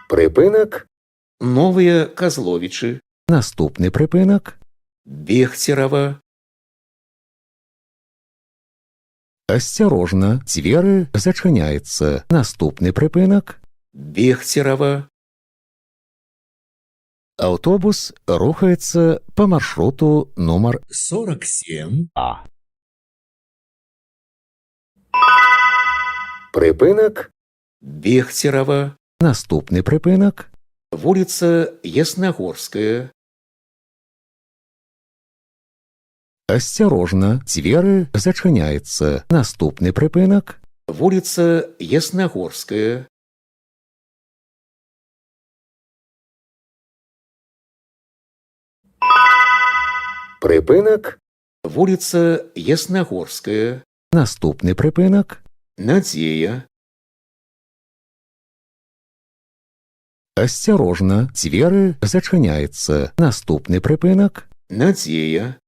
Припинок. Новые Козловичи. Наступний припинок. Бехтерова. Осторожно, двері зачиняються. Наступний припинок. Бехтерова. Автобус рухається по маршруту номер 47. А. Припинок. Бехтерова. Наступний припинок. Улица Ясногорская. Осторожно, двері зачиняються. Наступний припинок. Улица Ясногорская. Припинок. Улица Ясногорская. Наступний припинок. Надея. Осторожно, двері зачиняються. Наступний припинок. Надея.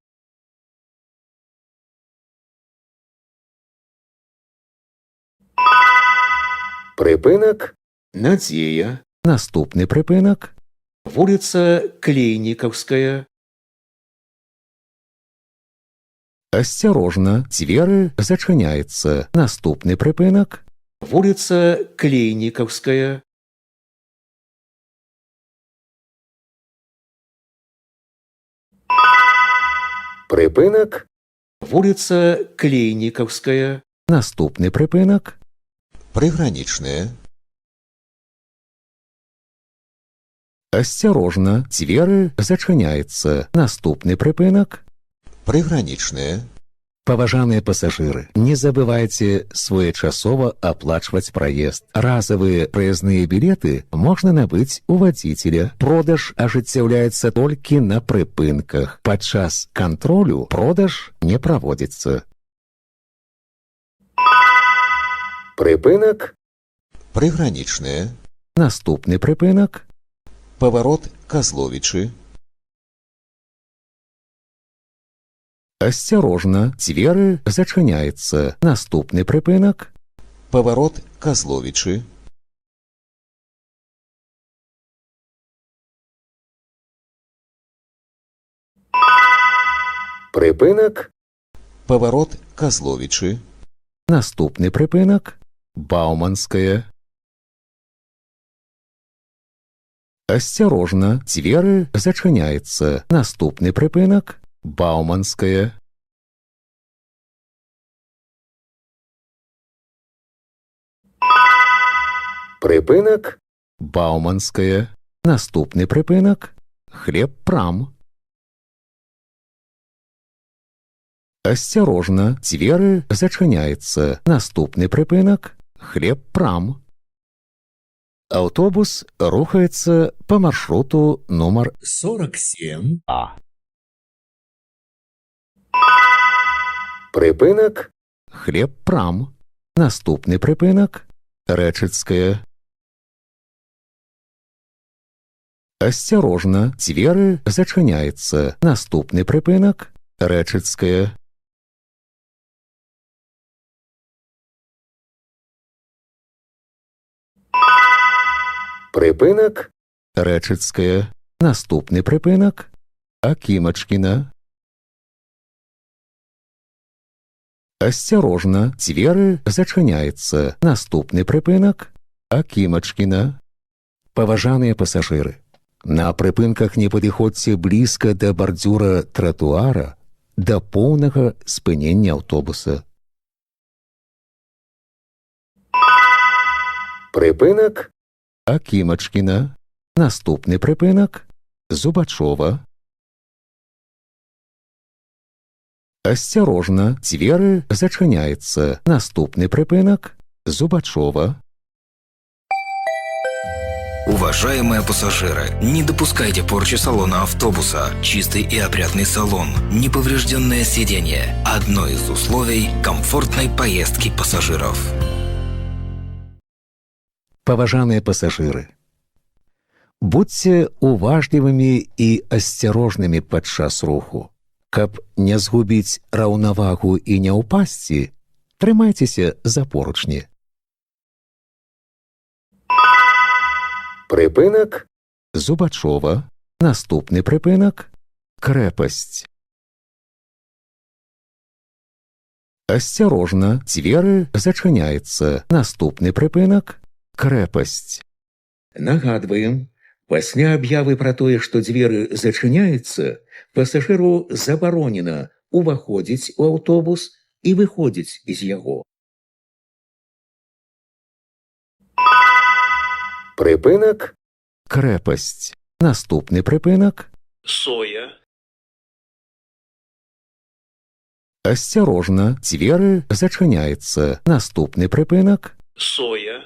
Припинок. Надея. Наступний припинок. Улица Клейниковская. Осторожно, двері зачиняються. Наступний припинок. Улица Клейниковская. Припинок. Улица Клейниковская. Наступний припинок. Приграничная. Осторожно, двері зачиняються. Наступний припинок. Приграничная. Паважаныя пассажиры, не забывайте своечасова оплачивать проезд. Разовые проездные билеты можно набыть у водителя. Продаж ажыццяўляецца толькі на прыпынках. Падчас кантролю продаж не проводится. Прыпынак. Приграничная. Наступны прыпынак. Поворот Козловичи. Осторожно, двері зачиняються. Наступний припинок. Поворот Козловичи. Припинок. Поворот Козловичи. Наступний припинок. Бауманская. Осторожно, двері зачиняються. Наступний припинок. Бауманская. Припинок. Бауманская. Наступний припинок. Хлебпрам. Осторожно, двері зачиняються. Наступний припинок. Хлебпрам. Автобус рухається по маршруту номер 47. А. Припинок. Хлебпрам. Наступний припинок. Речицькая. Осторожно, двері зачиняються. Наступний припинок. Речицькая. Припинок. Речицькая. Наступний припинок. Акимочкіна. Осторожно, двері зачиняються. Наступний припинок. Акимочкіна. Паважаныя пассажиры, на прыпынках не падыходзьце блізка да бардзюра тратуара да поўнага спынення аўтобуса. Прыпынак. Акимочкіна. Наступны прыпынак. Зубачова. Осторожно, двері зачиняються. Наступний припинок. Зубачова. Уважаемые пассажиры, не допускайте порчи салона автобуса. Чистый и опрятный салон, неповрежденное сиденье – одно из условий комфортной поездки пассажиров. Паважаныя пассажиры, будьте уважлівымі і асцярожнымі падчас руху. Каб не згубіць раўнавагу і не ўпасці, трымайцеся за поручні. Припинок Зубачова. Наступний припинок крепость. Осторожно, двери зачиняються. Наступний припинок крепость. Нагадваем, пасля аб'явы пра тое, што дзверы зачыняюцца, пасажыру забаронена уваходзіць у аўтобус і выходзіць з яго. Припинок крепость. Наступний припинок Соя. осторожно, двери зачиняються. Наступний припинок Соя.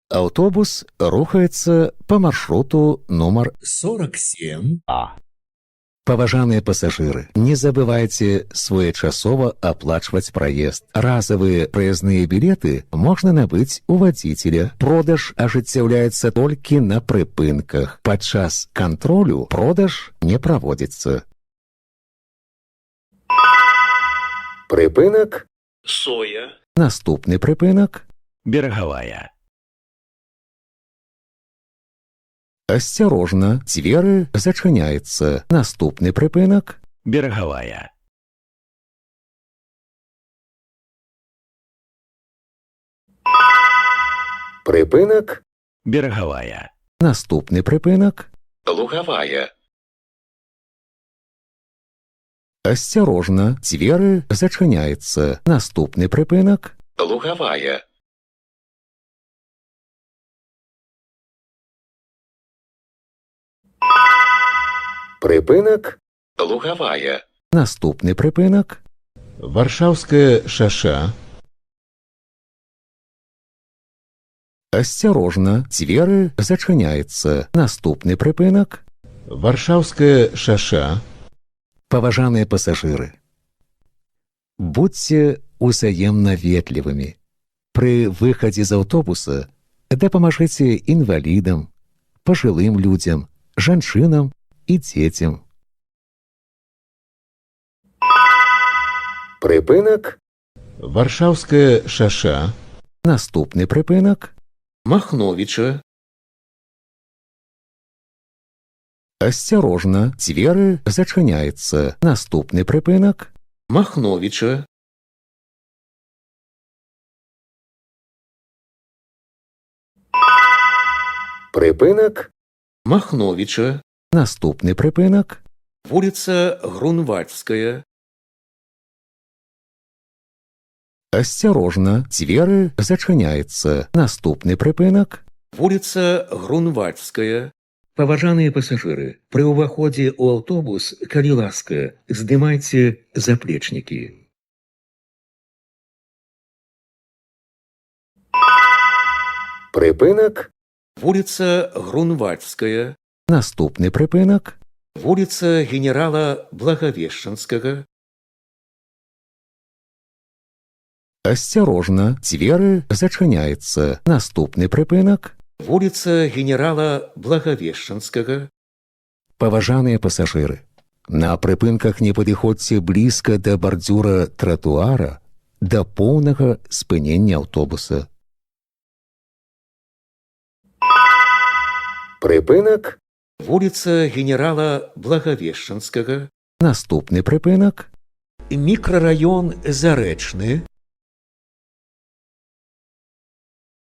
автобус рухається по маршруту номер 47. Поважаныя пассажиры, не забывайте своечасова оплачивать проезд. Разовые проездные билеты можно набыть у водителя. Продаж ажыццяўляецца толькі на прыпынках. Падчас кантролю продаж не проводится. Прыпынак Соя. Наступны прыпынак Береговая. осторожно, двери зачиняються. Наступний припинок Береговая. припинок Береговая. Наступний припинок Луговая. осторожно, двери зачиняються. Наступний припинок Луговая. припинок Луговая. Наступний припинок Варшаўская шаша. осторожно, двери зачиняються. Наступний припинок Варшаўская шаша. Поважаныя пассажиры, будьте узаемна ветлівымі. Пры выхадзе з аўтобуса дапамажыце інвалідам, пажылым людзям, жанчынам і дзецям. Прыпынак Варшаўская шаша. Наступны прыпынак Махновича. осторожно, двери зачиняються. Наступний припинок Махновича. припинок Махновича. Наступний припинок Вулица Грунвальдская. осторожно, двери зачиняються. Наступний припинок Вулица Грунвальдская. Паважаныя пасажыры, пры ўваходзе ў аўтобус, калі ласка, здымайце заплечнікі. припинок Вулица Грунвальдская. Наступний припинок Вулица генерала Благовещенскага. осторожно, двери зачиняються. Наступний припинок Вулица генерала Благовещенскага. Паважаныя пасажыры, на прыпынках не падыходзьце блізка да бардзюра тратуара да поўнага спынення аўтобуса. Прыпынак Вулица генерала Благовещенскага. Наступны прыпынак Мікрараён Зарэчны.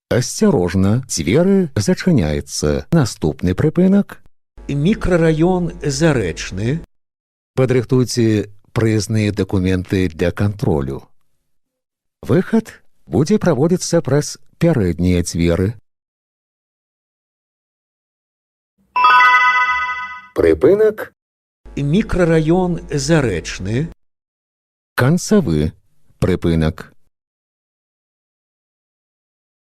осторожно, двери зачиняються. Наступный прыпынак Мікрараён Зарэчны. падрыхтуйце прыездныя дакументы для кантролю. Выхад будзе праводзіцца праз пярэднія дзверы. Прыпынак Мікрараён Зарэчны. канцавы прыпынак.